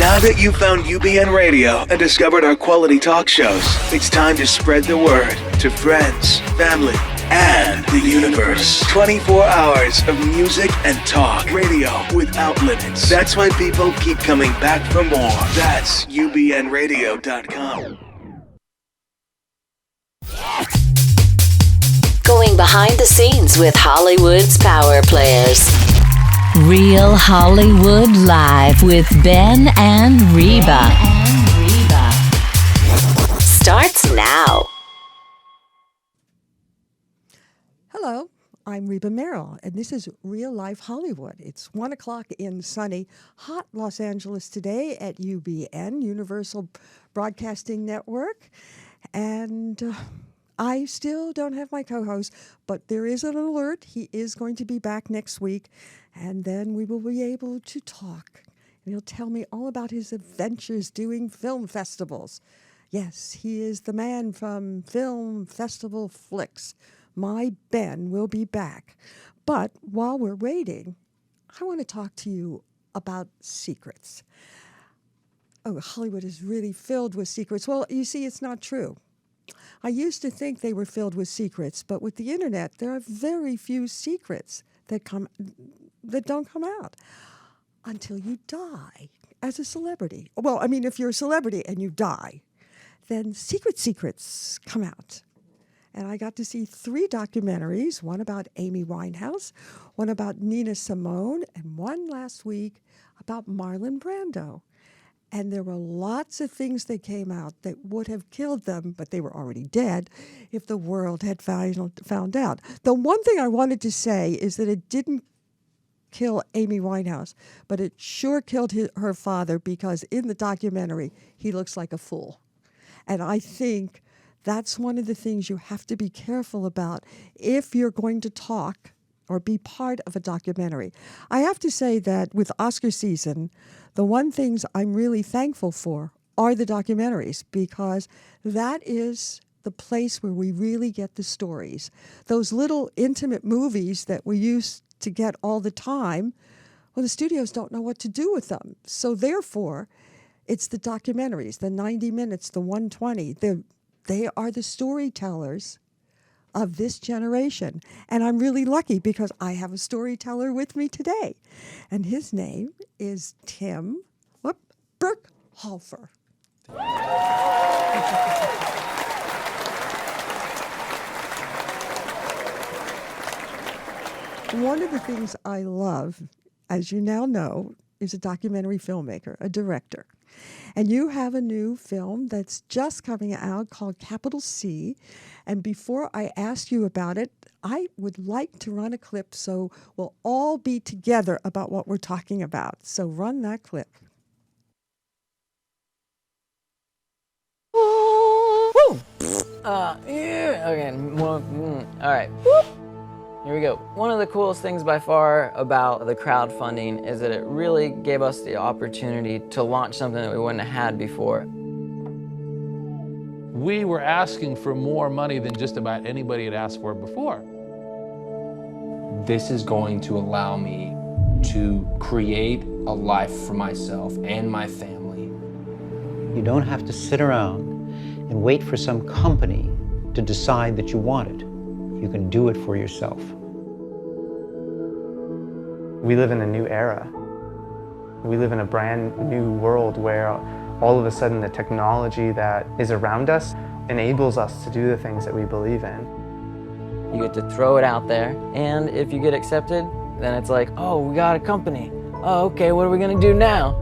Now that you've found UBN Radio and discovered our quality talk shows, it's time to spread the word to friends, family, and the universe. 24 hours of music and talk. Radio without limits. That's why people keep coming back for more. That's ubnradio.com. Going behind the scenes with Hollywood's power players. Real Hollywood Live with Ben and Reba. Starts now. Hello, I'm Reba Merrill, and this is Real Life Hollywood. It's 1 o'clock in sunny, hot Los Angeles today at UBN, Universal Broadcasting Network. And I still don't have my co-host, but there is an alert. He is going to be back next week, and then we will be able to talk. And he'll tell me all about his adventures doing film festivals. Yes, he is the man from Film Festival Flicks. My Ben will be back. But while we're waiting, I want to talk to you about secrets. Oh, Hollywood is really filled with secrets. Well, you see, it's not true. I used to think they were filled with secrets, but with the internet, there are very few secrets that don't come out until you die as a celebrity. Well, I mean, if you're a celebrity and you die, then secrets come out. And I got to see 3 documentaries, one about Amy Winehouse, one about Nina Simone, and one last week about Marlon Brando. And there were lots of things that came out that would have killed them, but they were already dead, if the world had found out. The one thing I wanted to say is that it didn't kill Amy Winehouse, but it sure killed her father, because in the documentary, he looks like a fool. And I think that's one of the things you have to be careful about if you're going to talk or be part of a documentary. I have to say that with Oscar season, the one things I'm really thankful for are the documentaries, because that is the place where we really get the stories. Those little intimate movies that we used to get all the time, well, the studios don't know what to do with them. So therefore, it's the documentaries, the 90 minutes, the 120, they are the storytellers of this generation. And I'm really lucky because I have a storyteller with me today. And his name is Timon Birkhofer. One of the things I love, as you now know, is a documentary filmmaker, a director. And you have a new film that's just coming out called Capital C. And before I ask you about it, I would like to run a clip so we'll all be together about what we're talking about. So run that clip. Woo! Yeah. Okay. All right. Whoop. Here we go. One of the coolest things by far about the crowdfunding is that it really gave us the opportunity to launch something that we wouldn't have had before. We were asking for more money than just about anybody had asked for before. This is going to allow me to create a life for myself and my family. You don't have to sit around and wait for some company to decide that you want it. You can do it for yourself. We live in a new era. We live in a brand new world where all of a sudden the technology that is around us enables us to do the things that we believe in. You get to throw it out there, and if you get accepted, then it's like, oh, we got a company. Oh, okay, what are we gonna do now?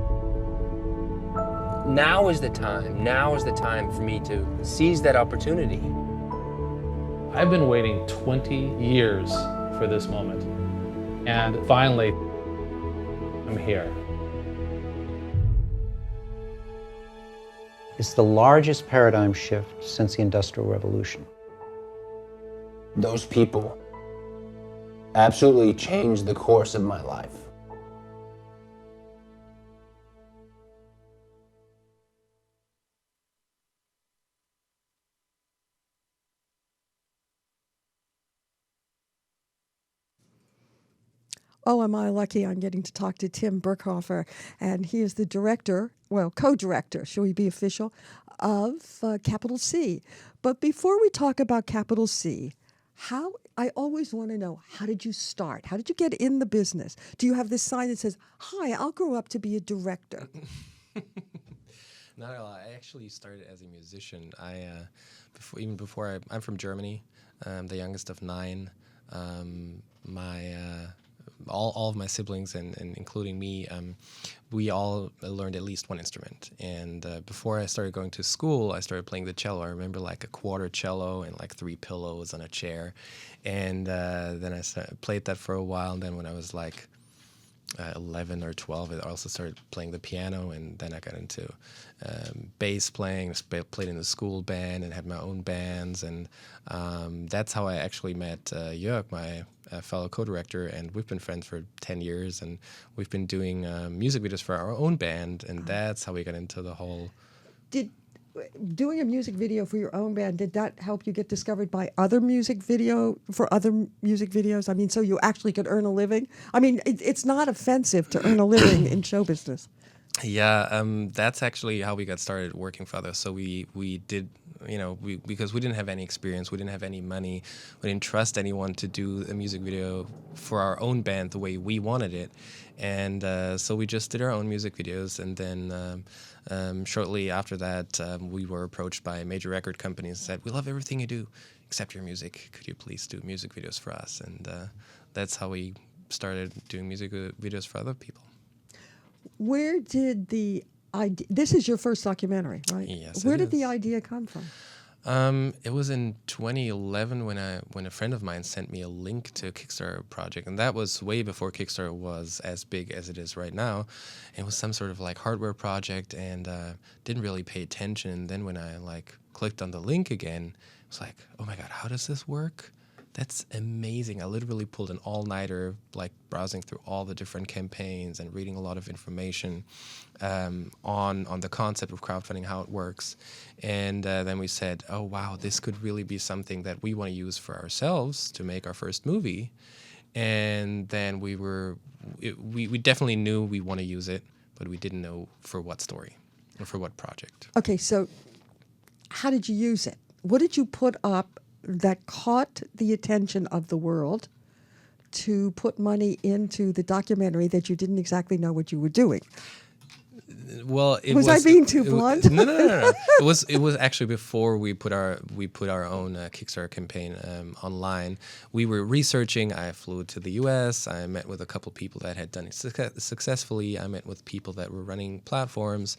Now is the time for me to seize that opportunity. I've been waiting 20 years for this moment. And finally, I'm here. It's the largest paradigm shift since the Industrial Revolution. Those people absolutely changed the course of my life. Oh, am I lucky I'm getting to talk to Tim Birkhofer, and he is the director, well, co-director, shall we be official, of Capital C. But before we talk about Capital C, I always want to know, how did you start? How did you get in the business? Do you have this sign that says, "Hi, I'll grow up to be a director"? Not at all. I actually started as a musician. I'm from Germany. The youngest of 9. All of my siblings and including me, we all learned at least one instrument. And before I started going to school, I started playing the cello. I remember like a quarter cello and like 3 pillows on a chair. And then I played that for a while. And then when I was like 11 or 12, I also started playing the piano, and then I got into bass playing, played in the school band and had my own bands, and that's how I actually met Jörg, my fellow co-director, and we've been friends for 10 years, and we've been doing music videos for our own band, and that's how we got into the whole... Doing a music video for your own band, did that help you get discovered by other music videos? I mean, so you actually could earn a living? I mean, it's not offensive to earn a living in show business. Yeah, that's actually how we got started working for others. So we did, because we didn't have any experience, we didn't have any money, we didn't trust anyone to do a music video for our own band the way we wanted it. And so we just did our own music videos, and then shortly after that, we were approached by major record companies and said, "We love everything you do except your music. Could you please do music videos for us?" And that's how we started doing music videos for other people. Where did the idea... This is your first documentary, right? Yes, Where did the idea come from? It was in 2011 when a friend of mine sent me a link to a Kickstarter project, and that was way before Kickstarter was as big as it is right now. It was some sort of like hardware project, and didn't really pay attention. And then when I clicked on the link again, it was like, oh my God, how does this work? That's amazing. I literally pulled an all-nighter, browsing through all the different campaigns and reading a lot of information on the concept of crowdfunding, how it works. And then we said, oh, wow, this could really be something that we want to use for ourselves to make our first movie. And then we definitely knew we want to use it, but we didn't know for what story or for what project. Okay, so how did you use it? What did you put up that caught the attention of the world to put money into the documentary that you didn't exactly know what you were doing? Well, was I being too blunt? No. It was actually before we put our own Kickstarter campaign online. We were researching. I flew to the U.S. I met with a couple people that had done it successfully. I met with people that were running platforms,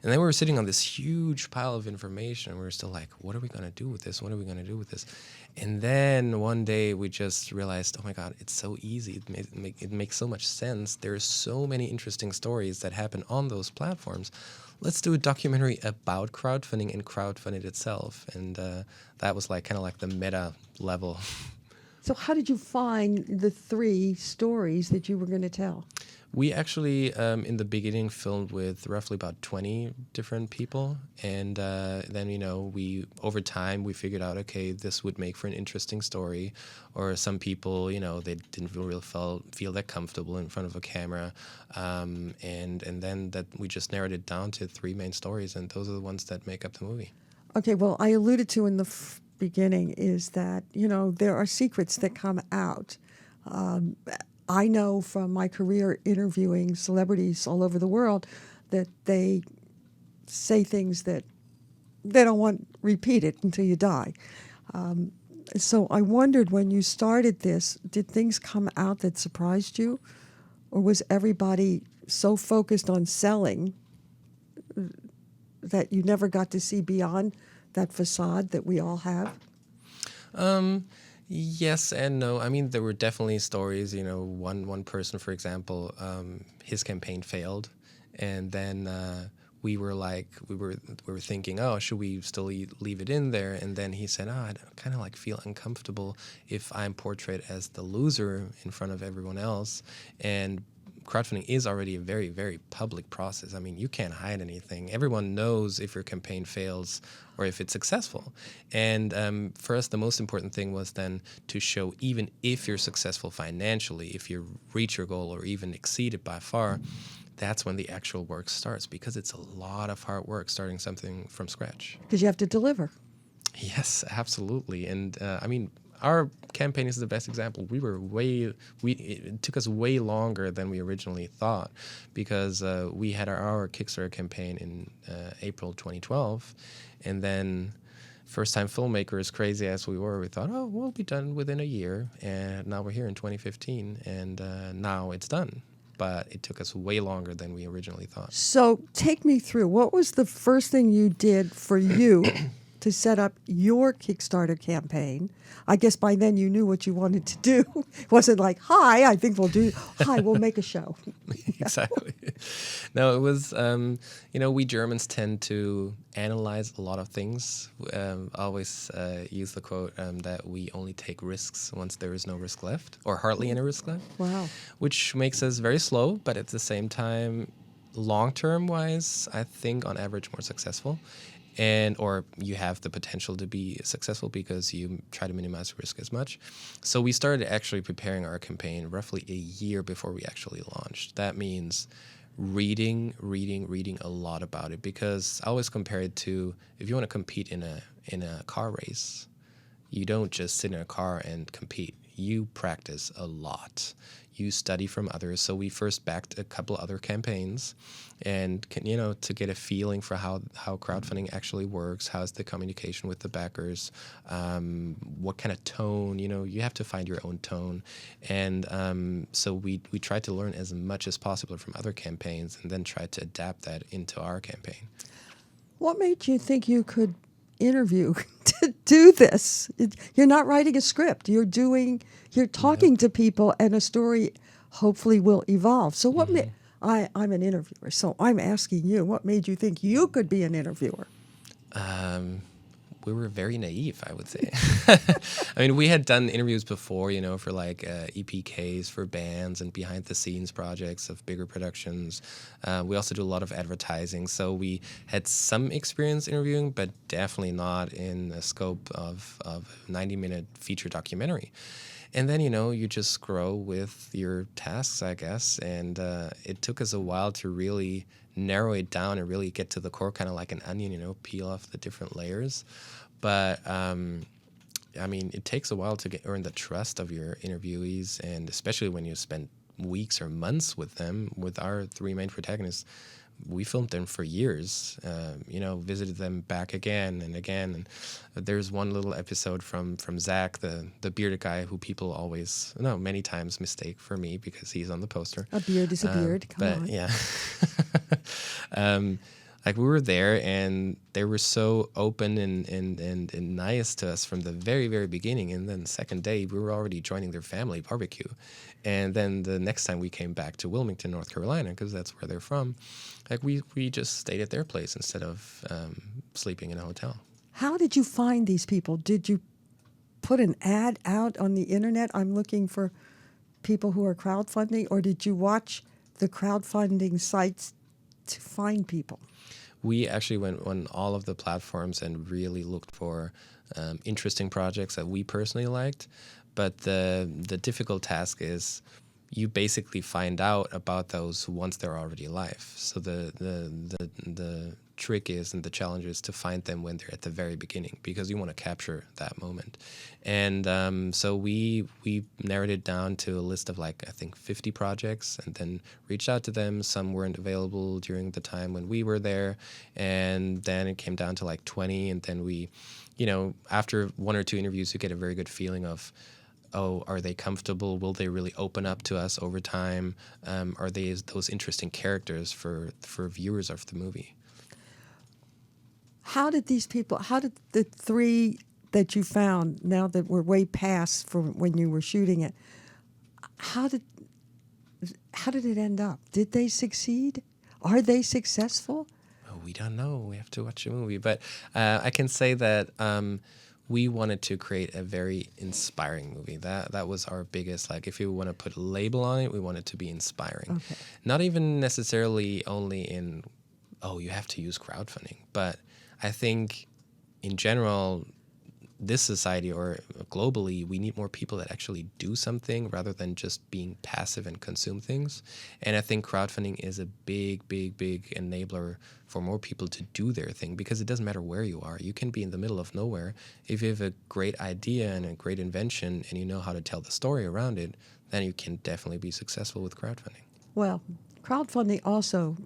and then we were sitting on this huge pile of information. And we were still like, "What are we going to do with this? What are we going to do with this?" And then one day we just realized, oh my God, it's so easy. It makes so much sense. There's so many interesting stories that happen on those platforms. Let's do a documentary about crowdfunding and crowdfunding itself. And that was kind of the meta level. So how did you find the 3 stories that you were going to tell? We actually, in the beginning, filmed with roughly about 20 different people. And then, over time, we figured out, okay, this would make for an interesting story. Or some people, they didn't really feel that comfortable in front of a camera. And then that we just narrowed it down to 3 main stories. And those are the ones that make up the movie. Okay, well, I alluded to in the beginning is that, there are secrets that come out. I know from my career interviewing celebrities all over the world that they say things that they don't want repeated until you die. So I wondered, when you started this, did things come out that surprised you? Or was everybody so focused on selling that you never got to see beyond that facade that we all have? Yes and no. I mean, there were definitely stories. One person, for example, his campaign failed, and then we were thinking, oh, should we still leave it in there? And then he said, I kind of feel uncomfortable if I'm portrayed as the loser in front of everyone else. And crowdfunding is already a very, very public process. I mean, you can't hide anything. Everyone knows if your campaign fails or if it's successful. And for us, the most important thing was then to show, even if you're successful financially, if you reach your goal or even exceed it by far, that's when the actual work starts, because it's a lot of hard work starting something from scratch. Because you have to deliver. Yes, absolutely. And I mean, our campaign is the best example. It took us way longer than we originally thought, because we had our Kickstarter campaign in April 2012, and then first-time filmmakers, crazy as we were, we thought, oh, we'll be done within a year, and now we're here in 2015, and now it's done. But it took us way longer than we originally thought. So take me through. What was the first thing you did for you to set up your Kickstarter campaign? I guess by then you knew what you wanted to do. It wasn't like, we'll make a show. Exactly. No, it was, we Germans tend to analyze a lot of things. Always use the quote that we only take risks once there is no risk left, or hardly any risk left. Wow. Which makes us very slow, but at the same time, long-term wise, I think on average more successful. Or you have the potential to be successful because you try to minimize risk as much. So we started actually preparing our campaign roughly a year before we actually launched. That means reading a lot about it, because I always compare it to, if you want to compete in a car race, you don't just sit in a car and compete. You practice a lot. You study from others. So we first backed a couple other campaigns, and to get a feeling for how crowdfunding actually works, how's the communication with the backers, what kind of tone, you have to find your own tone. And so we tried to learn as much as possible from other campaigns, and then tried to adapt that into our campaign. What made you think you could interview to do this? You're not writing a script. You're talking to people, and a story hopefully will evolve. So what I'm an interviewer, so I'm asking you, what made you think you could be an interviewer? We were very naive, I would say. I mean, we had done interviews before, for like EPKs for bands and behind-the-scenes projects of bigger productions. We also do a lot of advertising, so we had some experience interviewing, but definitely not in the scope of a 90-minute feature documentary. And then, you just grow with your tasks, I guess. And it took us a while to really narrow it down and really get to the core, kind of like an onion, peel off the different layers. But, it takes a while to earn the trust of your interviewees, and especially when you spend weeks or months with them. With our three main protagonists, we filmed them for years, visited them back again and again. And there's one little episode from Zach, the bearded guy who people always, many times mistake for me because he's on the poster. A beard is a beard, come on. Yeah. Like, we were there, and they were so open and nice to us from the very, very beginning. And then the second day, we were already joining their family barbecue. And then the next time we came back to Wilmington, North Carolina, because that's where they're from, like, we just stayed at their place instead of sleeping in a hotel. How did you find these people? Did you put an ad out on the internet? I'm looking for people who are crowdfunding, or did you watch the crowdfunding sites to find people? We actually went on all of the platforms and really looked for interesting projects that we personally liked. But the difficult task is you basically find out about those once they're already live. So the trick is, and the challenge is, to find them when they're at the very beginning, because you want to capture that moment. And so we narrowed it down to a list of, like, I think 50 projects, and then reached out to them. Some weren't available during the time when we were there, and then it came down to like 20. And then we, after one or two interviews, you get a very good feeling of, oh, are they comfortable? Will they really open up to us over time? Are they those interesting characters for viewers of the movie? How did the three that you found, now that we're way past from when you were shooting it, how did it end up? Did they succeed? Are they successful? Oh, we don't know. We have to watch the movie. But I can say that we wanted to create a very inspiring movie. That was our biggest, like, if you want to put a label on it, we want it to be inspiring. Okay. Not even necessarily only in, oh, you have to use crowdfunding, but I think in general, this society or globally, we need more people that actually do something rather than just being passive and consume things. And I think crowdfunding is a big, big, big enabler for more people to do their thing, because it doesn't matter where you are. You can be in the middle of nowhere. If you have a great idea and a great invention and you know how to tell the story around it, then you can definitely be successful with crowdfunding. Well, crowdfunding also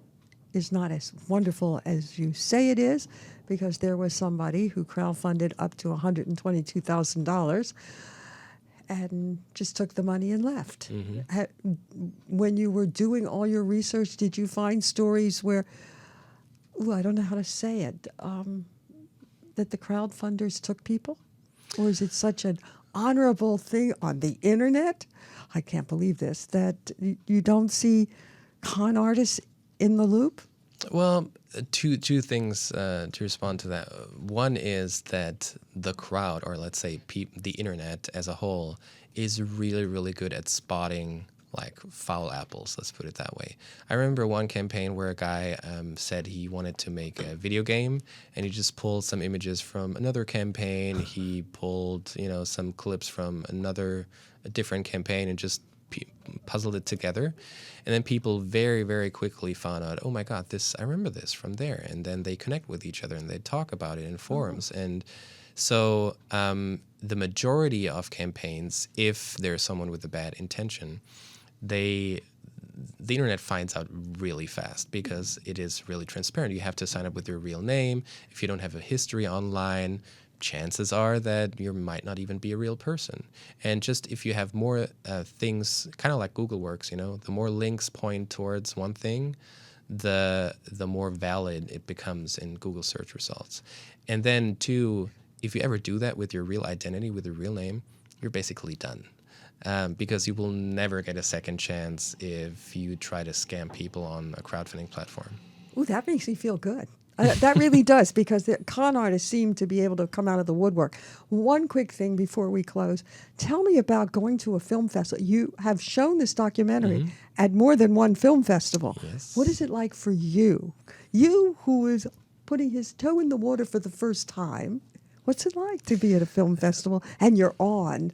is not as wonderful as you say it is, because there was somebody who crowdfunded up to $122,000 and just took the money and left. When you were doing all your research, did you find stories where, I don't know how to say it, that the crowdfunders took people? Or is it such an honorable thing on the internet? I can't believe this, that you don't see con artists in the loop? Well, two things to respond to that. One is that the crowd, or let's say the internet as a whole, is really, really good at spotting like foul apples, let's put it that way. I remember one campaign where a guy said he wanted to make a video game, and he just pulled some images from another campaign. He pulled, some clips from a different campaign, and just puzzled it together. And then people very, very quickly found out, oh my God, I remember this from there. And then they connect with each other and they talk about it in forums. And so the majority of campaigns, if there's someone with a bad intention, the internet finds out really fast, because it is really transparent. You have to sign up with your real name. If you don't have a history online, chances are that you might not even be a real person. And just if you have more things, kind of like Google works, the more links point towards one thing, the more valid it becomes in Google search results. And then two, if you ever do that with your real identity, with your real name, you're basically done. Because you will never get a second chance if you try to scam people on a crowdfunding platform. Ooh, that makes me feel good. That really does, because the con artists seem to be able to come out of the woodwork. One quick thing before we close. Tell me about going to a film festival. You have shown this documentary at more than one film festival. Yes. What is it like for you? You who is putting his toe in the water for the first time. What's it like to be at a film festival and you're on?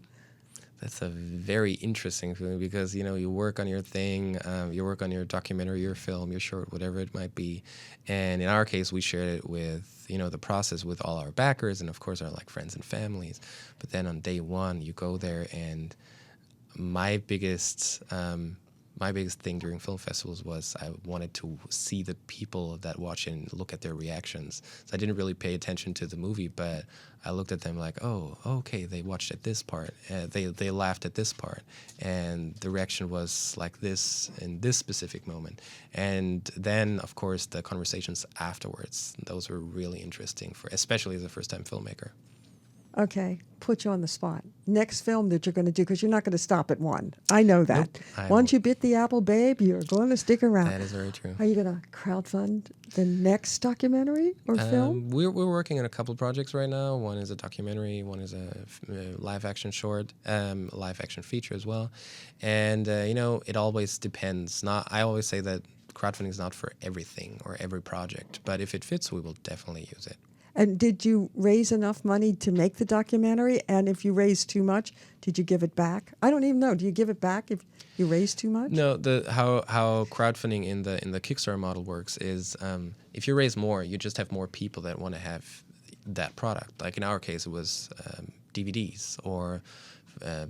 That's a very interesting feeling, because, you work on your thing, you work on your documentary, your film, your short, whatever it might be. And in our case, we shared it with, the process with all our backers and, of course, our friends and families. But then on day one, you go there, and my biggest thing during film festivals was I wanted to see the people that watch it and look at their reactions. So I didn't really pay attention to the movie, but I looked at them like, oh, okay, they watched at this part. They laughed at this part. And the reaction was like this in this specific moment. And then, of course, the conversations afterwards, those were really interesting, especially as a first-time filmmaker. Okay, put you on the spot. Next film that you're going to do, because you're not going to stop at one. I know that. Nope, Once you bit the apple, babe, you're going to stick around. That is very true. Are you going to crowdfund the next documentary or film? We're working on a couple projects right now. One is a documentary, one is a live-action short, live-action feature as well. And, it always depends. I always say that crowdfunding is not for everything or every project, but if it fits, we will definitely use it. And did you raise enough money to make the documentary? And if you raised too much, did you give it back? I don't even know. Do you give it back if you raise too much? No. How crowdfunding in the Kickstarter model works is if you raise more, you just have more people that want to have that product. Like in our case, it was DVDs or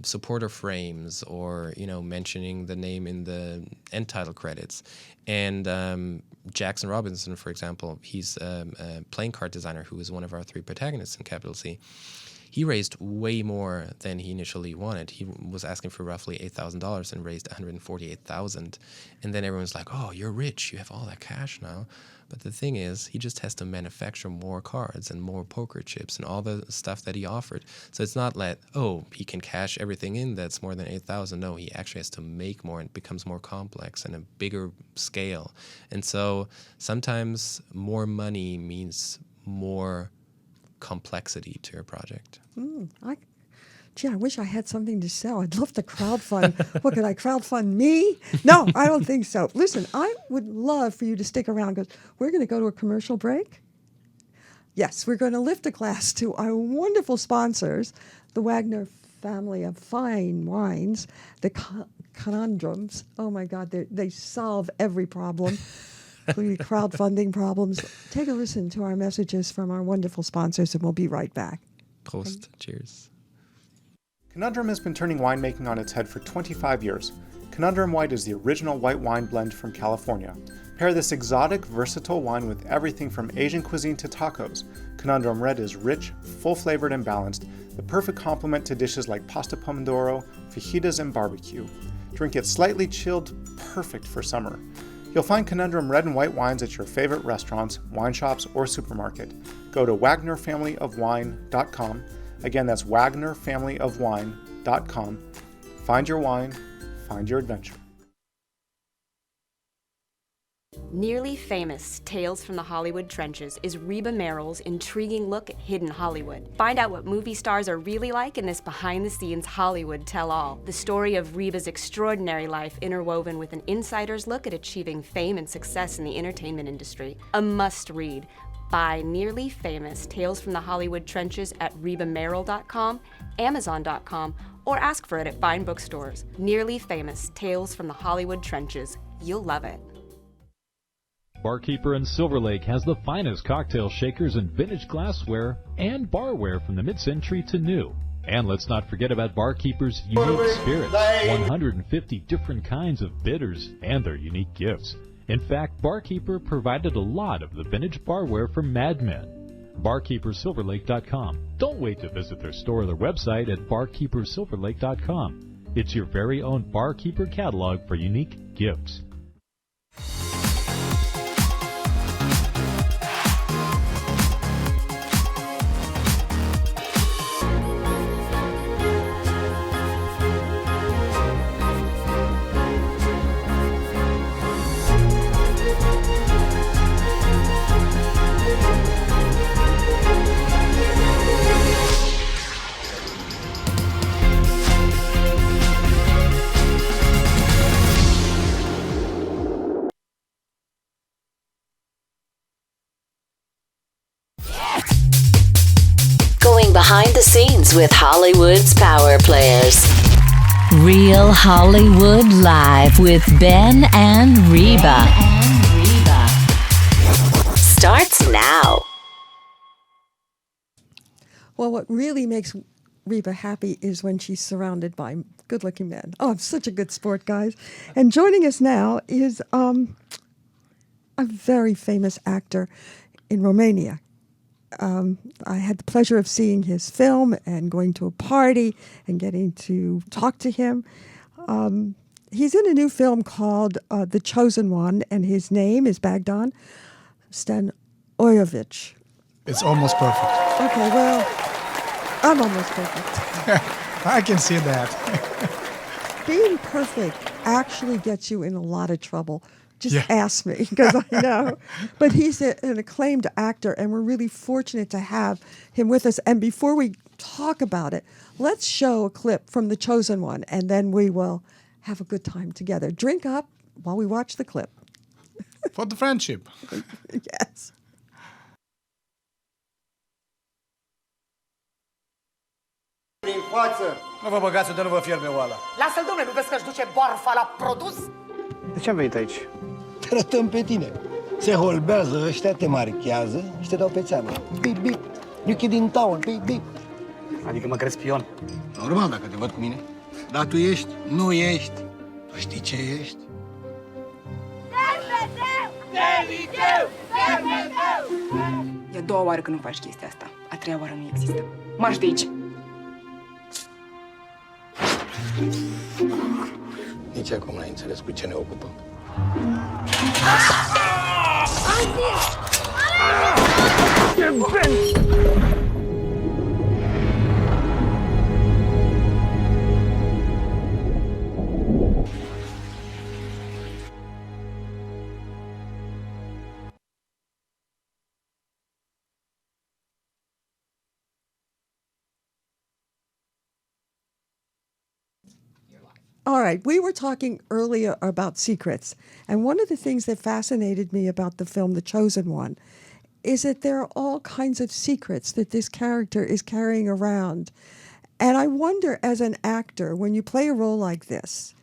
supporter frames, or mentioning the name in the end title credits. And Jackson Robinson, for example, he's a playing card designer who is one of our three protagonists in Capital C. He raised way more than he initially wanted. He was asking for roughly $8,000 and raised $148,000. And then everyone's like, "Oh, you're rich. You have all that cash now." But the thing is, he just has to manufacture more cards and more poker chips and all the stuff that he offered. So it's not like, oh, he can cash everything in that's more than $8,000. No, he actually has to make more, and it becomes more complex and a bigger scale. And so sometimes more money means more complexity to your project. I wish I had something to sell. I'd love to crowdfund. What, could I crowdfund me? No, I don't think so. Listen, I would love for you to stick around because we're going to go to a commercial break. Yes, we're going to lift a glass to our wonderful sponsors, the Wagner family of fine wines, the conundrums. Oh, my God, they solve every problem, including crowdfunding problems. Take a listen to our messages from our wonderful sponsors, and we'll be right back. Prost. Cheers. Conundrum has been turning winemaking on its head for 25 years. Conundrum White is the original white wine blend from California. Pair this exotic, versatile wine with everything from Asian cuisine to tacos. Conundrum Red is rich, full-flavored, and balanced, the perfect complement to dishes like pasta pomodoro, fajitas, and barbecue. Drink it slightly chilled, perfect for summer. You'll find Conundrum Red and White wines at your favorite restaurants, wine shops, or supermarket. Go to WagnerFamilyOfWine.com. Again, that's WagnerFamilyOfWine.com. Find your wine, find your adventure. Nearly Famous Tales from the Hollywood Trenches is Reba Merrill's intriguing look at hidden Hollywood. Find out what movie stars are really like in this behind-the-scenes Hollywood tell-all. The story of Reba's extraordinary life interwoven with an insider's look at achieving fame and success in the entertainment industry. A must-read. Buy Nearly Famous Tales from the Hollywood Trenches at RebaMerrill.com, Amazon.com, or ask for it at fine bookstores. Nearly Famous Tales from the Hollywood Trenches. You'll love it. Barkeeper in Silver Lake has the finest cocktail shakers and vintage glassware and barware from the mid-century to new. And let's not forget about Barkeeper's unique spirits, 150 different kinds of bitters, and their unique gifts. In fact, Barkeeper provided a lot of the vintage barware for Mad Men. BarkeeperSilverLake.com. Don't wait to visit their store or their website at BarkeeperSilverLake.com. It's your very own Barkeeper catalog for unique gifts. Behind the scenes with Hollywood's power players. Real Hollywood Live with Ben and Reba. Starts now. Well, what really makes Reba happy is when she's surrounded by good-looking men. Oh, I'm such a good sport, guys. And joining us now is a very famous actor in Romania. I had the pleasure of seeing his film and going to a party and getting to talk to him. He's in a new film called The Chosen One, and his name is Bogdan Stanoevici. It's almost perfect. Okay, well, I'm almost perfect. I can see that. Being perfect actually gets you in a lot of trouble. Just Yeah. ask me, because I know. But he's an acclaimed actor, and we're really fortunate to have him with us. And before we talk about it, let's show a clip from The Chosen One, and then we will have a good time together. Drink up while we watch the clip. For the friendship. Yes. Din față! Nu vă băgați de nu vă fierbe oala. Lasă-l, domnule, nu vezi că-și duce barfa la produs? De ce am venit aici? Te arătăm pe tine. Se holbează ăștia, te marchează și te dau pe țeavă. Bip, bip. You kid in town, bip, bip. Adică mă crezi spion? Normal dacă te văd cu mine. Dar tu ești, nu ești. Tu știi ce ești? E a doua oară când nu faci chestia asta. A treia oară nu există. Marș de aici! Nici acum n-ai înțeles cu ce ne ocupăm. All right, we were talking earlier about secrets, and one of the things that fascinated me about the film The Chosen One is that there are all kinds of secrets that this character is carrying around. And I wonder, as an actor, when you play a role like this,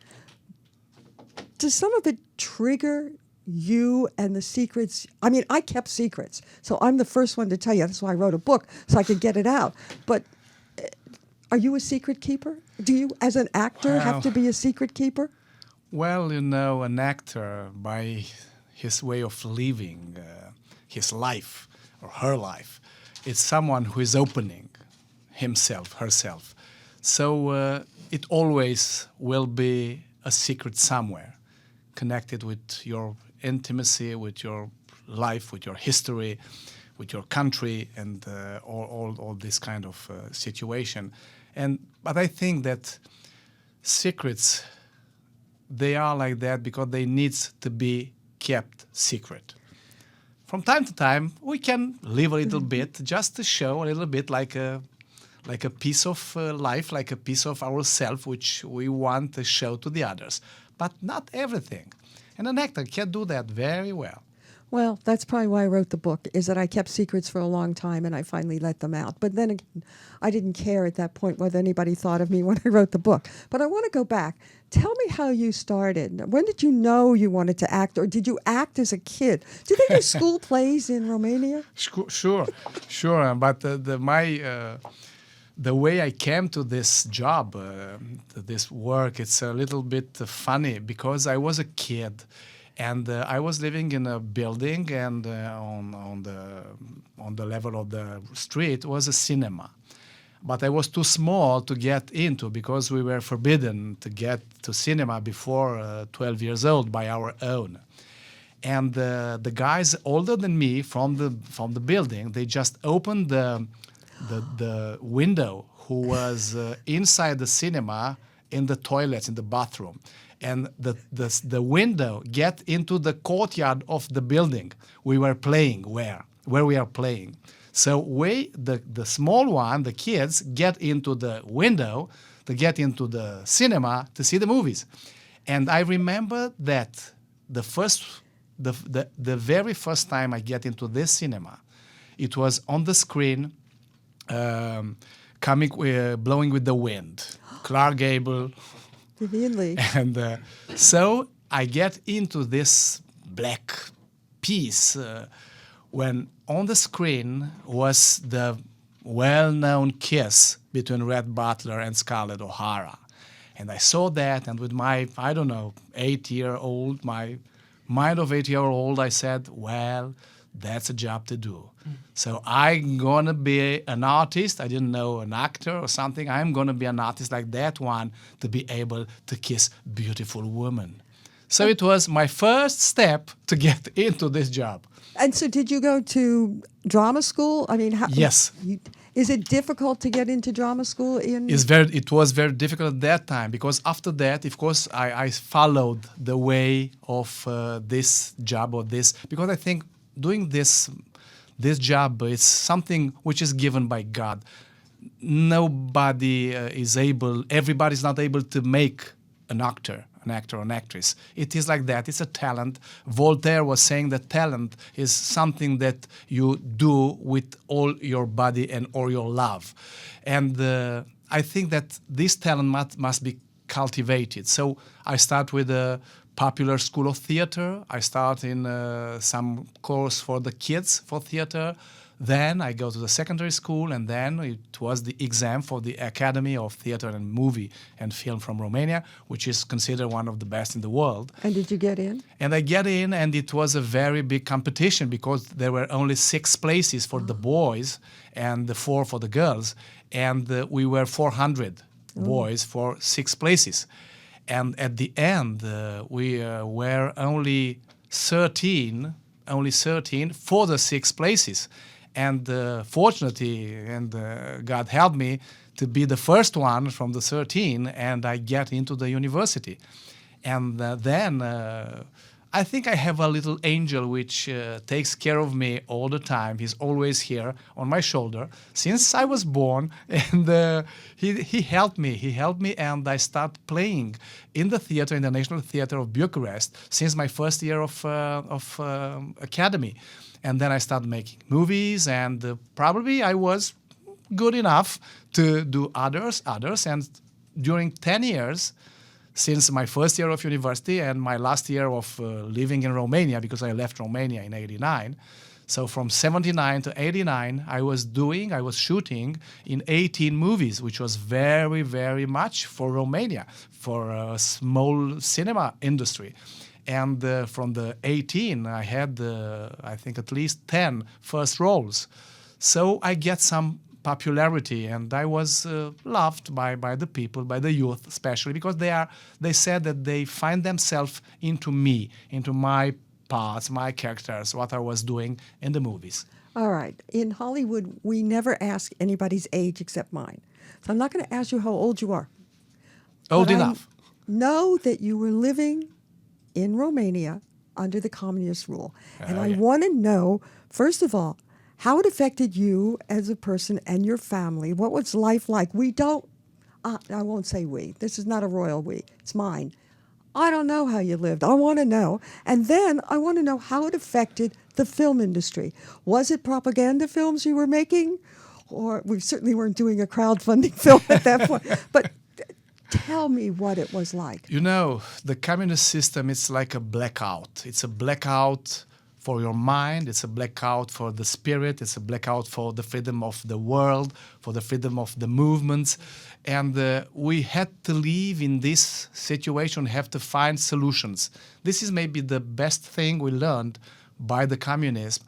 does some of it trigger you and the secrets? I mean, I kept secrets, so I'm the first one to tell you. That's why I wrote a book, so I could get it out. But are you a secret keeper? Do you, as an actor, have to be a secret keeper? Well, an actor, by his way of living his life or her life, it's someone who is opening himself, herself. So it always will be a secret somewhere, connected with your intimacy, with your life, with your history, with your country, and all this kind of situation. But I think that secrets, they are like that because they need to be kept secret. From time to time, we can live a little bit, just to show a little bit like a piece of life, like a piece of ourselves, which we want to show to the others. But not everything. And an actor can do that very well. Well, that's probably why I wrote the book, is that I kept secrets for a long time and I finally let them out. But then again, I didn't care at that point what anybody thought of me when I wrote the book. But I want to go back. Tell me how you started. When did you know you wanted to act, or did you act as a kid? Do they do school plays in Romania? Sure. But the way I came to this job, to this work, it's a little bit funny because I was a kid. And I was living in a building, and on the level of the street was a cinema. But I was too small to get into because we were forbidden to get to cinema before 12 years old by our own. And the guys older than me from the building, they just opened the window who was inside the cinema in the toilets, in the bathroom. And the window get into the courtyard of the building we were playing, where we are playing. So the small one, the kids, get into the window to get into the cinema to see the movies. And I remember that the very first time I get into this cinema, it was on the screen, blowing with the wind, Clark Gable. And so I get into this black piece when on the screen was the well-known kiss between Red Butler and Scarlett O'Hara. And I saw that, and with my, 8-year-old, my mind of 8-year-old, I said, well, that's a job to do. So I'm going to be an artist. I didn't know an actor or something. I'm going to be an artist like that one to be able to kiss beautiful women. So it was my first step to get into this job. And so did you go to drama school? I mean, yes. Is it difficult to get into drama school? It was very difficult at that time because after that, of course, I followed the way of this job or this, because I think doing this job is something which is given by God. Everybody's not able to make an actor or an actress. It is like that. It's a talent. Voltaire was saying that talent is something that you do with all your body and all your love. And I think that this talent must be cultivated. So I start with a popular school of theater. I start in some course for the kids for theater. Then I go to the secondary school, and then it was the exam for the Academy of Theater and Movie and Film from Romania, which is considered one of the best in the world. And did you get in? And I get in, and it was a very big competition because there were only 6 places for the boys and 4 for the girls. And we were 400 boys for 6 places. And at the end, we were only 13 for the 6 places. And fortunately, and God helped me to be the first one from the 13, and I get into the university. And then I think I have a little angel which takes care of me all the time. He's always here on my shoulder since I was born, and he helped me. He helped me, and I started playing in the theater, in the National Theater of Bucharest, since my first year of academy. And then I started making movies, and probably I was good enough to do others. And during 10 years, since my first year of university and my last year of living in Romania, because I left Romania in 89. So from 79 to 89, I was shooting in 18 movies, which was very, very much for Romania, for a small cinema industry. And from the 18, I had, I think, at least 10 first roles. So I get some popularity, and I was loved by the people, by the youth especially, because they said that they find themselves into me, into my parts, my characters, what I was doing in the movies. All right. In Hollywood, we never ask anybody's age except mine. So I'm not going to ask you how old you are. Old enough. I know that you were living in Romania under the communist rule. And I want to know, first of all, how it affected you as a person and your family. What was life like? We don't, I won't say we. This is not a royal we. It's mine. I don't know how you lived. I want to know. And then I want to know how it affected the film industry. Was it propaganda films you were making? Or we certainly weren't doing a crowdfunding film at that point. But tell me what it was like. You know, the communist system, it's like a blackout. It's a blackout for your mind, it's a blackout for the spirit, it's a blackout for the freedom of the world, for the freedom of the movements. And we had to live in this situation, have to find solutions. This is maybe the best thing we learned by the communism.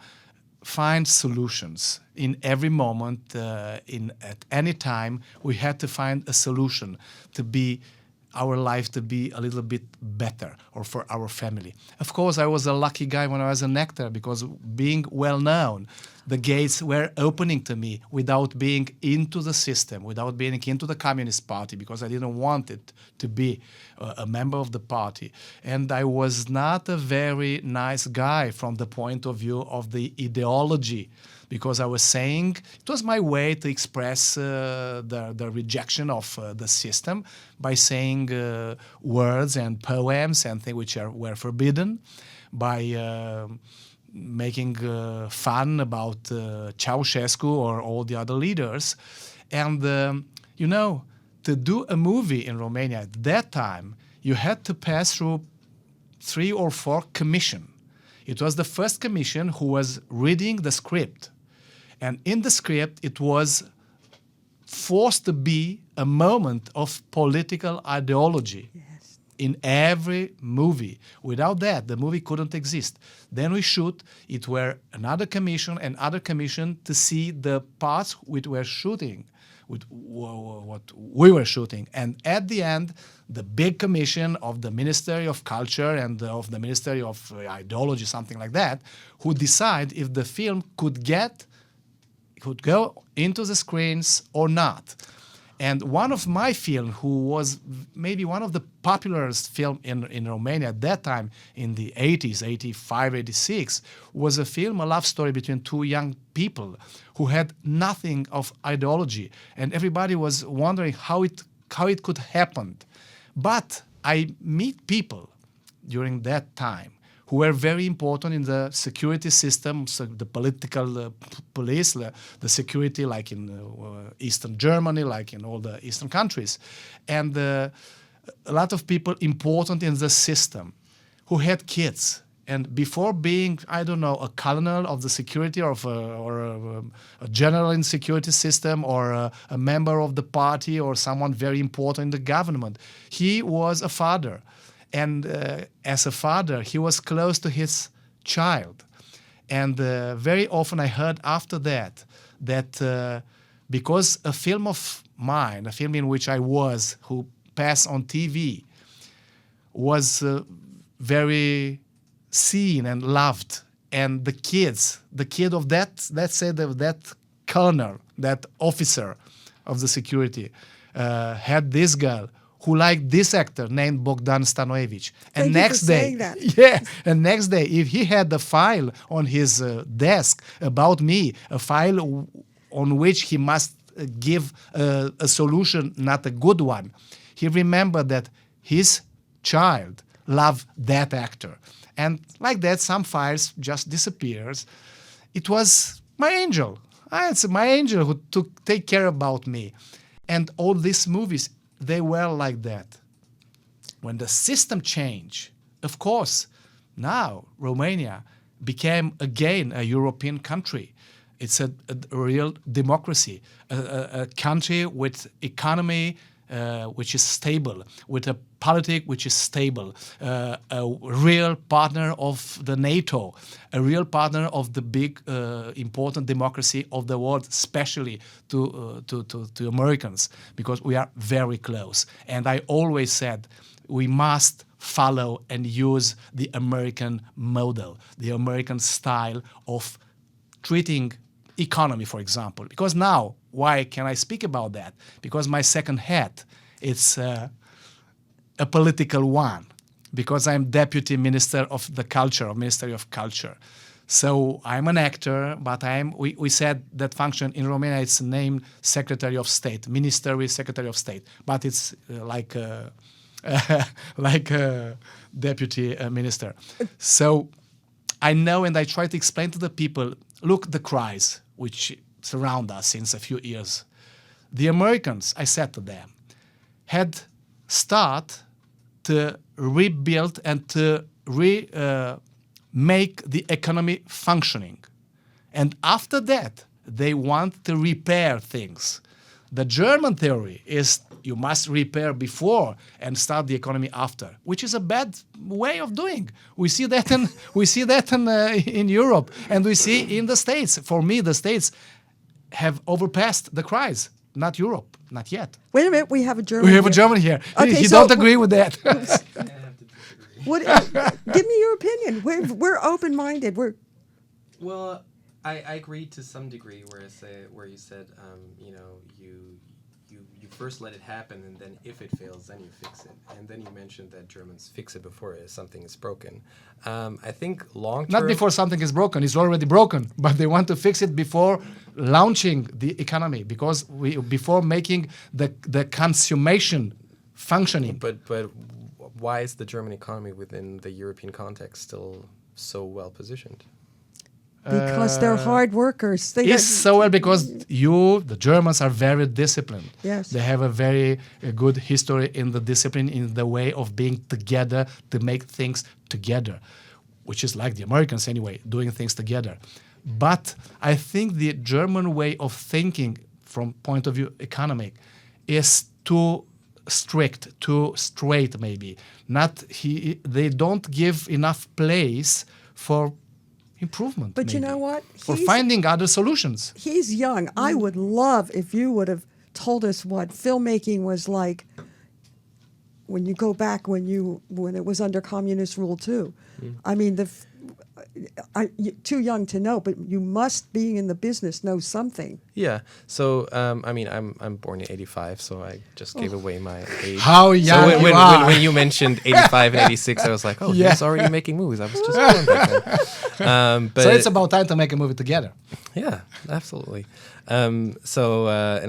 Find solutions. In every moment, at any time, we had to find a solution to be our life to be a little bit better, or for our family. Of course, I was a lucky guy when I was an actor, because being well known, the gates were opening to me without being into the system, without being into the Communist Party, because I didn't want it to be a member of the party. And I was not a very nice guy from the point of view of the ideology, because I was saying, it was my way to express the rejection of the system by saying words and poems and things which were forbidden, by making fun about Ceausescu or all the other leaders. And, you know, to do a movie in Romania at that time, you had to pass through 3 or 4 commissions. It was the first commission who was reading the script. And in the script, it was forced to be a moment of political ideology. Yes. In every movie. Without that, the movie couldn't exist. Then we shoot, it were another commission and other commission to see the parts which were shooting, with what we were shooting. And at the end, the big commission of the Ministry of Culture and of the Ministry of Ideology, something like that, who decide if the film could go into the screens or not. And one of my films, who was maybe one of the popularest film in Romania at that time, in the 80s, 85, 86, was a film, a love story between 2 young people who had nothing of ideology. And everybody was wondering how it could happen. But I meet people during that time who were very important in the security system, so the political police, the security, like in Eastern Germany, like in all the Eastern countries. And a lot of people important in the system who had kids. And before being, I don't know, a colonel of the security or a general in security system or a member of the party or someone very important in the government, he was a father. And as a father, he was close to his child. And very often I heard after that because a film of mine, a film in which I was, who passed on TV, was very seen and loved. And the kid of that, let's say that colonel, that officer of the security, had this girl who liked this actor named Bogdan Stanoevici. Thank And you next for day, saying that. yeah, and next day, if he had the file on his desk about me, a file on which he must give a solution, not a good one, he remembered that his child loved that actor. And like that, some files just disappears. It was my angel. It's my angel who took take care about me. And all these movies, they were like that. When the system changed, of course, now Romania became again a European country. It's a real democracy, a country with economy which is stable, with a politic which is stable, a real partner of the NATO, a real partner of the big important democracy of the world, especially to Americans, because we are very close. And I always said we must follow and use the American model, the American style of treating economy, for example. Because now, why can I speak about that? Because my second hat, it's a political one, because I'm Deputy Minister of the Culture, or Ministry of Culture. So I'm an actor, but we said that function in Romania, it's named Secretary of State, Ministry Secretary of State, but it's like a Deputy Minister. So I know, and I try to explain to the people, look, the crisis which surround us since a few years. The Americans, I said to them, had start to rebuild and to make the economy functioning. And after that, they want to repair things. The German theory is you must repair before and start the economy after, which is a bad way of doing. We see that in Europe, and we see in the States. For me, the States have overpassed the crisis, not Europe, not yet. Wait a minute, we have a German. We have a German here. Okay, he so don't agree with that. Give me your opinion. We're open-minded. Well, I agree to some degree where you said you first let it happen, and then if it fails, then you fix it. And then you mentioned that Germans fix it before something is broken. I think long term... Not before something is broken. It's already broken. But they want to fix it before launching the economy, because before making the consummation functioning. But why is the German economy within the European context still so well positioned? Because they're hard workers. So well because the Germans are very disciplined. Yes. They have a very good history in the discipline, in the way of being together to make things together, which is like the Americans anyway, doing things together. But I think the German way of thinking from point of view economic is too strict, too straight maybe. They don't give enough place for improvement. But maybe, you know what? for finding other solutions. He's young. I would love if you would have told us what filmmaking was like when you go back when it was under communist rule too. I mean, you're too young to know, but you must, being in the business, know something. Yeah. So I'm born in '85, so I just gave away my age. How young so you are. When you mentioned '85 and '86, I was like, he was already making movies. I was just born back then. So it's about time to make a movie together. Yeah, absolutely. And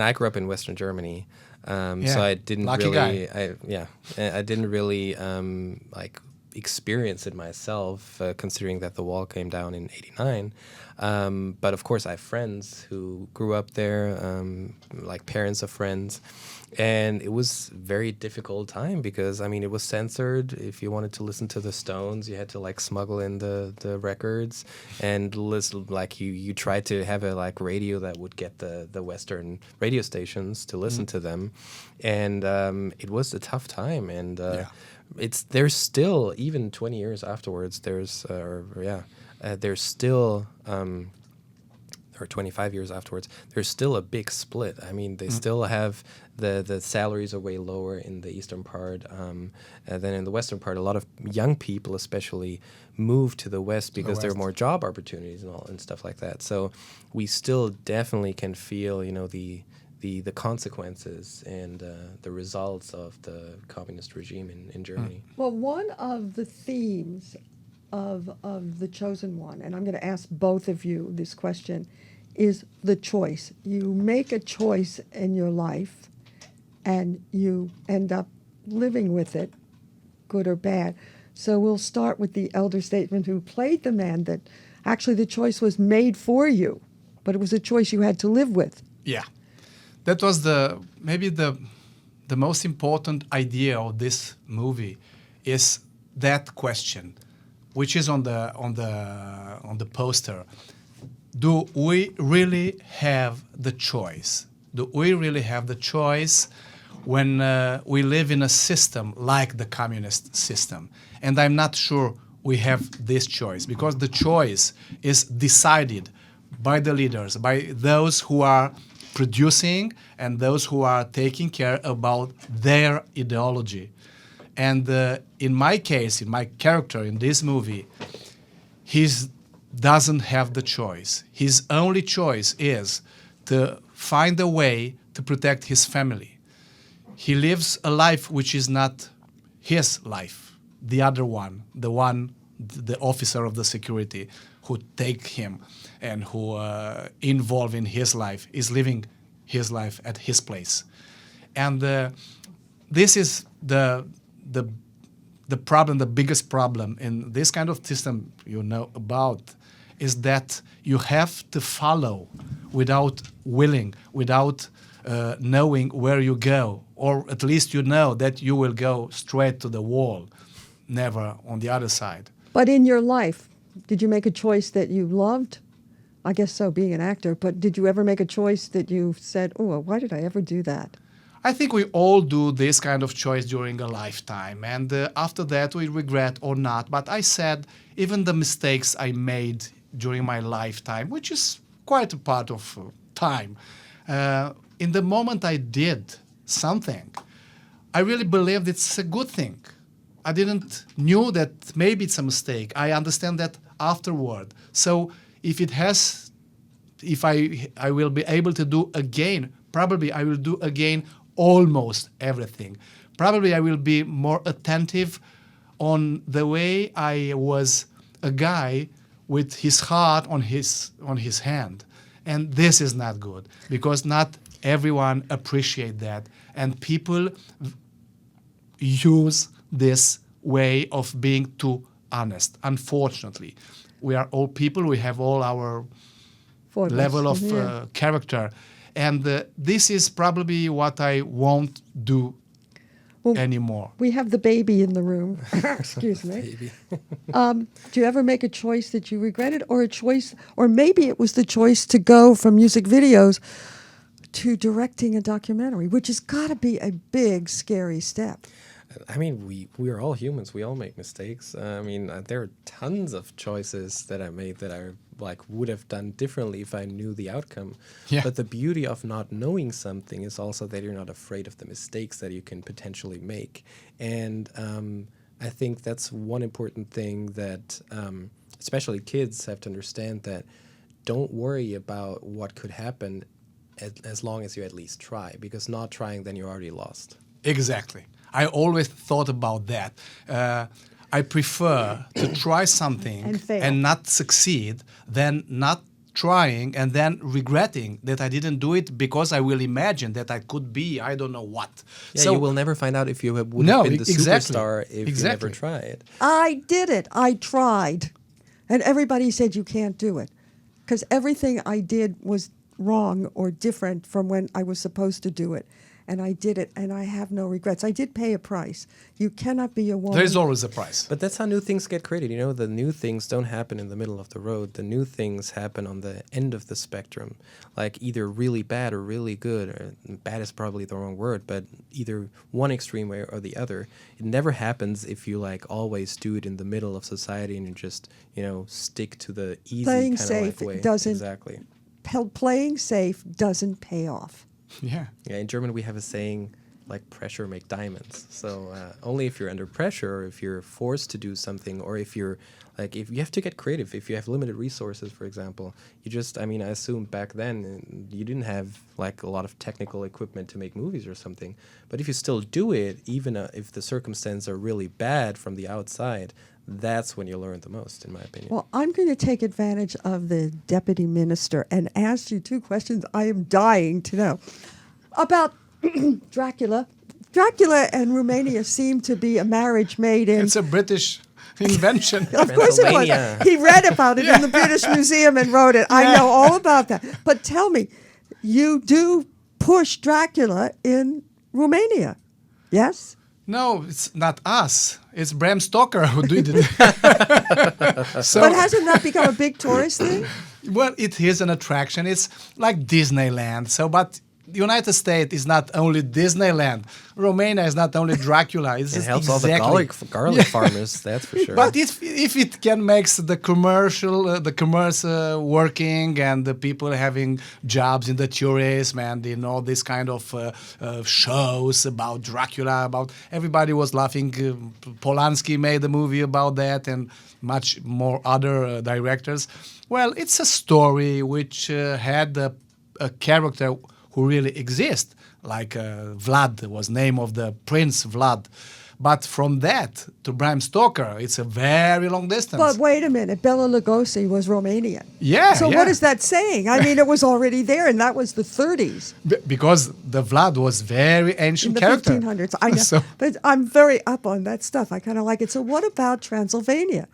I grew up in Western Germany. So I didn't I didn't really experience it myself, considering that the wall came down in '89. But of course, I have friends who grew up there, like parents of friends, and it was a very difficult time because it was censored. If you wanted to listen to the Stones, you had to smuggle in the records and listen. You tried to have a radio that would get the Western radio stations to listen to them, and it was a tough time. And there's still, even 20 years afterwards, there's still, or 25 years afterwards, there's still a big split. They still have the salaries are way lower in the eastern part than in the western part. A lot of young people, especially, move to the west because there are more job opportunities and stuff like that. So we still definitely can feel, the the consequences and the results of the communist regime in Germany. Well, one of the themes of The Chosen One, and I'm going to ask both of you this question, is the choice. You make a choice in your life, and you end up living with it, good or bad. So we'll start with the elder statesman who played the man that actually the choice was made for you, but it was a choice you had to live with. Yeah, that was maybe the most important idea of this movie is that question, which is on the poster. Do we really have the choice? Do we really have the choice when we live in a system like the communist system? And I'm not sure we have this choice, because the choice is decided by the leaders, by those who are producing and those who are taking care about their ideology. And in my case, in my character in this movie, he doesn't have the choice. His only choice is to find a way to protect his family. He lives a life which is not his life. The other one, the officer of the security who take him and who involved in his life, is living his life at his place. And this is the problem, the biggest problem in this kind of system you know about, is that you have to follow without willing, without knowing where you go, or at least you know that you will go straight to the wall, never on the other side. But in your life, did you make a choice that you loved? I guess so, being an actor, but did you ever make a choice that you said, oh, why did I ever do that? I think we all do this kind of choice during a lifetime, and after that we regret or not. But I said, even the mistakes I made during my lifetime, which is quite a part of time, in the moment I did something, I really believed it's a good thing. I didn't knew that maybe it's a mistake. I understand that afterward. So if I will be able to do again, probably I will do again almost everything. Probably I will be more attentive on the way I was a guy with his heart on his hand. And this is not good, because not everyone appreciate that. And people use this way of being too honest. Unfortunately, we are all people. We have all our level of character. And this is probably what I won't do anymore. We have the baby in the room. Excuse me. Do you ever make a choice that you regretted, or a choice, or maybe it was the choice to go from music videos to directing a documentary, which has got to be a big, scary step? I mean, we are all humans. We all make mistakes. I mean, there are tons of choices that I made that I would have done differently if I knew the outcome. Yeah. But the beauty of not knowing something is also that you're not afraid of the mistakes that you can potentially make. And I think that's one important thing that especially kids have to understand, that don't worry about what could happen as long as you at least try, because not trying, then you're already lost. Exactly. I always thought about that. I prefer to try something and not succeed than not trying and then regretting that I didn't do it, because I will imagine that I could be I don't know what. Yeah, so you will never find out if you would have been the superstar if you never tried. I did it. I tried. And everybody said you can't do it, because everything I did was wrong or different from when I was supposed to do it. And I did it, and I have no regrets. I did pay a price. You cannot be a woman. There's always a price. But that's how new things get created. You know, the new things don't happen in the middle of the road. The new things happen on the end of the spectrum, like either really bad or really good. Or bad is probably the wrong word, but either one extreme way or the other. It never happens if you always do it in the middle of society and you just, stick to the easy Playing kind safe of life way. Doesn't, exactly. Playing safe doesn't pay off. Yeah. Yeah. In German, we have a saying, like pressure make diamonds. So only if you're under pressure, or if you're forced to do something, or if you're like, if you have to get creative, if you have limited resources, for example, you just, I mean, I assume back then you didn't have like a lot of technical equipment to make movies or something. But if you still do it, even if the circumstances are really bad from the outside, that's when you learn the most, in my opinion. Well, I'm going to take advantage of the deputy minister and ask you two questions I am dying to know. About Dracula. Dracula and Romania seem to be a marriage made in... It's a British invention. Of course it was. He read about it in the British Museum and wrote it. I know all about that. But tell me, you do push Dracula in Romania, yes? No, it's not us. It's Bram Stoker who did it. But hasn't that become a big tourist thing? Well, it is an attraction. It's like Disneyland. But the United States is not only Disneyland. Romania is not only Dracula. It helps all the garlic farmers, that's for sure. But if it can make the commerce working, and the people having jobs in the tourism and in all this kind of shows about Dracula, about everybody was laughing. Polanski made a movie about that, and much more other directors. Well, it's a story which had a character who really exist, like Vlad was name of the Prince Vlad. But from that to Bram Stoker, it's a very long distance. But wait a minute, Bela Lugosi was Romanian. Yeah. So what is that saying? I mean, it was already there, and that was the 30s. Because the Vlad was very ancient character. In the 1500s, I know. But I'm very up on that stuff. I kind of like it. So what about Transylvania?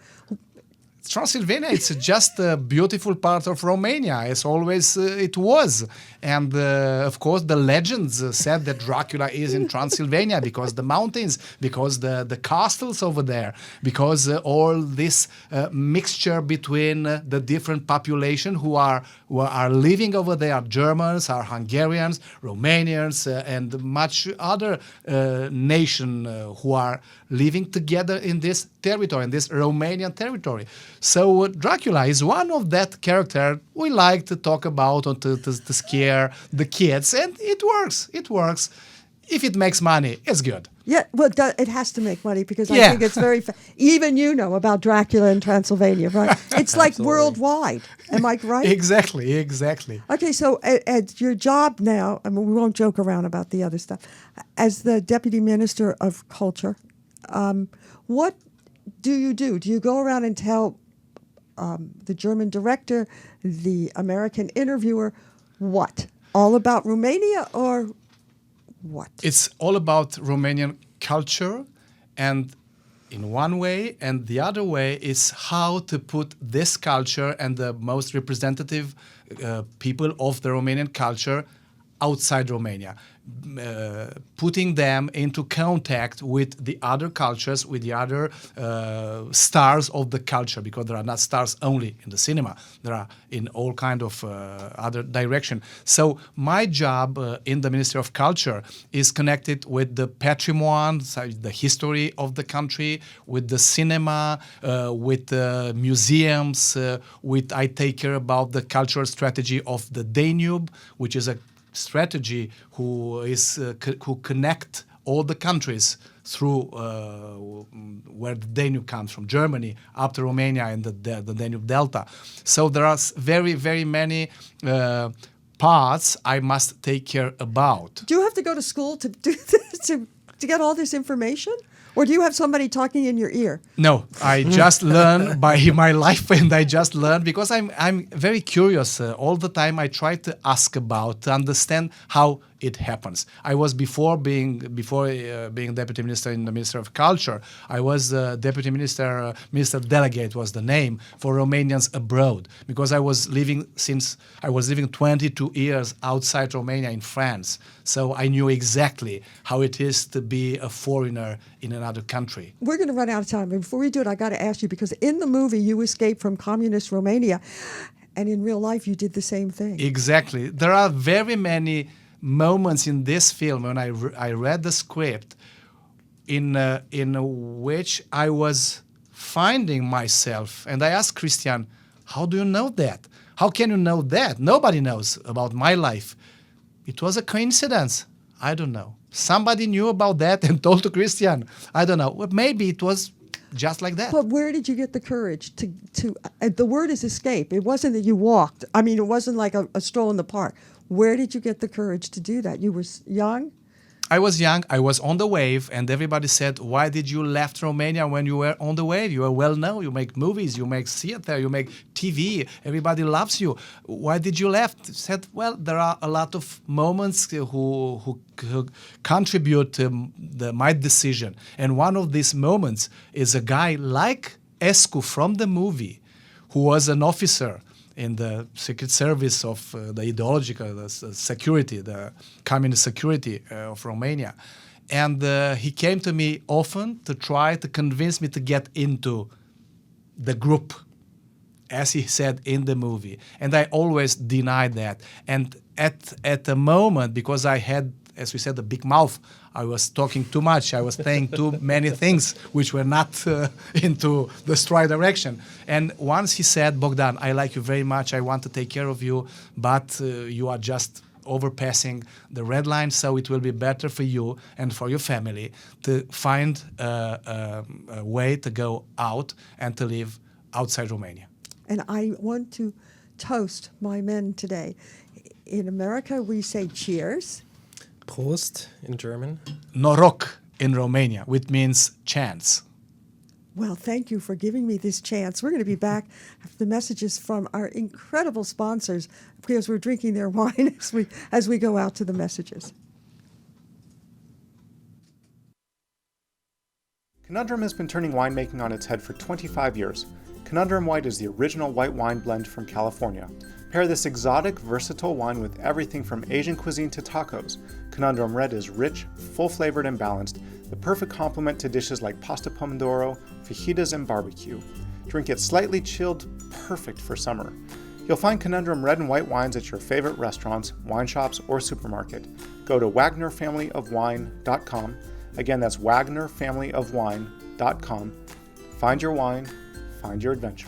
Transylvania, it's just a beautiful part of Romania, as always it was. And of course, the legends said that Dracula is in Transylvania because the mountains, because the castles over there, because all this mixture between the different population who are living over there, Germans, are Hungarians, Romanians, and much other nation who are living together in this territory, in this Romanian territory. So Dracula is one of that character we like to talk about or to scare the kids, and it works. It works. If it makes money, it's good. Yeah, well, it has to make money because I think it's very... Even you know about Dracula in Transylvania, right? It's like worldwide. Am I right? Exactly. Okay, so at your job now, I mean, we won't joke around about the other stuff. As the Deputy Minister of Culture, what do you do? Do you go around and tell the German director, the American interviewer, what? All about Romania or what? It's all about Romanian culture, and in one way, and the other way is how to put this culture and the most representative people of the Romanian culture outside Romania, putting them into contact with the other cultures, with the other stars of the culture, because there are not stars only in the cinema, there are in all kind of other direction. So my job in the Ministry of Culture is connected with the patrimony, the history of the country, with the cinema, with the museums, I take care about the cultural strategy of the Danube, which is a strategy who connect all the countries through where the Danube comes from, Germany up to Romania and the Danube Delta. So there are very, very many parts I must take care about. Do you have to go to school to get all this information? Or do you have somebody talking in your ear? No, I just learn by my life, and I just learn because I'm very curious. All the time I try to ask about, to understand how it happens. I was before being deputy minister in the Ministry of Culture, I was deputy minister, minister delegate was the name for Romanians abroad, because I was living 22 years outside Romania in France. So I knew exactly how it is to be a foreigner in another country. We're going to run out of time. Before we do it, I got to ask you, because in the movie you escaped from communist Romania, and in real life you did the same thing. Exactly. There are very many moments in this film when I read the script in which I was finding myself, and I asked Christian, how do you know that? How can you know that? Nobody knows about my life. It was a coincidence. I don't know. somebody knew about that and told to Christian. I don't know. Well, maybe it was just like that. But where did you get the courage to the word is escape. It wasn't that you walked. I mean, it wasn't like a stroll in the park. Where did you get the courage to do that? You were young? I was young, I was on the wave, and everybody said, why did you left Romania when you were on the wave? You are well known, you make movies, you make theater, you make TV, everybody loves you. Why did you left? I said, well, there are a lot of moments who contribute to my decision. And one of these moments is a guy like Escu from the movie, who was an officer in the secret service of the ideological the security, the communist security of Romania. And he came to me often to try to convince me to get into the group, as he said in the movie. And I always denied that. And at the moment, because I had, as we said, a big mouth, I was talking too much. I was saying too many things which were not into the right direction. And once he said, Bogdan, I like you very much. I want to take care of you, but you are just overpassing the red line, so it will be better for you and for your family to find a way to go out and to live outside Romania. And I want to toast my men today. In America, we say cheers. Prost in German. Noroc in Romania, which means chance. Well, thank you for giving me this chance. We're going to be back after the messages from our incredible sponsors because we're drinking their wine as we go out to the messages. Conundrum has been turning winemaking on its head for 25 years. Conundrum White is the original white wine blend from California. Pair this exotic, versatile wine with everything from Asian cuisine to tacos. Conundrum Red is rich, full-flavored, and balanced, the perfect complement to dishes like pasta pomodoro, fajitas, and barbecue. Drink it slightly chilled, perfect for summer. You'll find Conundrum Red and White wines at your favorite restaurants, wine shops, or supermarket. Go to WagnerFamilyOfWine.com. Again, that's WagnerFamilyOfWine.com. Find your wine, find your adventure.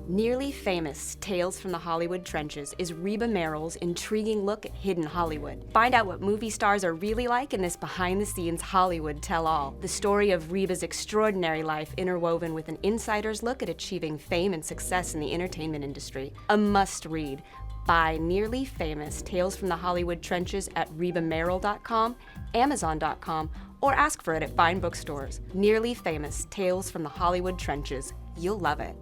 Nearly famous Tales from the Hollywood Trenches is Reba Merrill's intriguing look at hidden Hollywood. Find out what movie stars are really like in this behind-the-scenes Hollywood tell-all. The story of Reba's extraordinary life interwoven with an insider's look at achieving fame and success in the entertainment industry. A must-read. Buy Nearly Famous Tales from the Hollywood Trenches at RebaMerrill.com, Amazon.com, or ask for it at fine bookstores. Nearly Famous Tales from the Hollywood Trenches. You'll love it.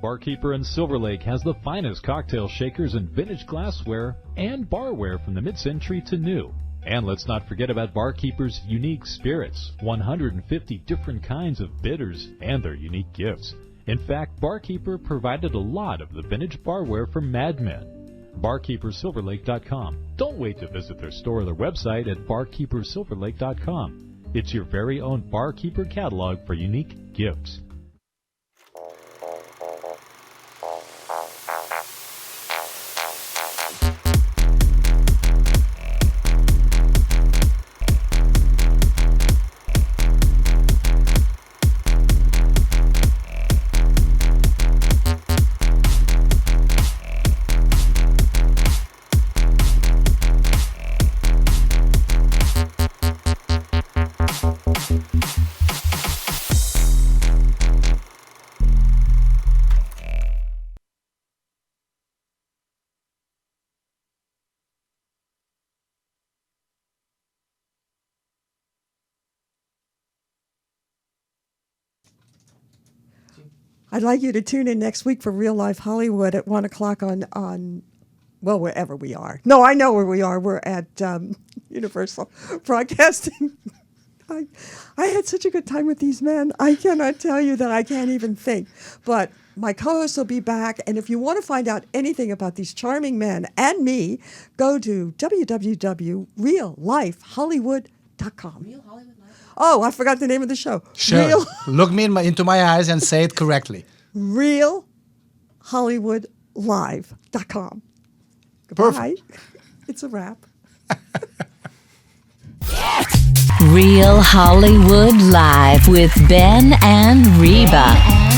Barkeeper in Silver Lake has the finest cocktail shakers and vintage glassware and barware from the mid-century to new. And let's not forget about Barkeeper's unique spirits, 150 different kinds of bitters, and their unique gifts. In fact, Barkeeper provided a lot of the vintage barware for Mad Men. BarkeeperSilverLake.com. Don't wait to visit their store or their website at BarkeeperSilverLake.com. It's your very own Barkeeper catalog for unique gifts. I'd like you to tune in next week for Real Life Hollywood at 1 o'clock on well, wherever we are. No, I know where we are. We're at Universal Broadcasting. I had such a good time with these men. I cannot tell you that I can't even think. But my co-host will be back. And if you want to find out anything about these charming men and me, go to www.reallifehollywood.com. Real Hollywood Life? Oh, I forgot the name of the show. Sure. Look me into my eyes and say it correctly. RealHollywoodLive.com. Goodbye. It's a wrap. Real Hollywood Live with Ben and Reba.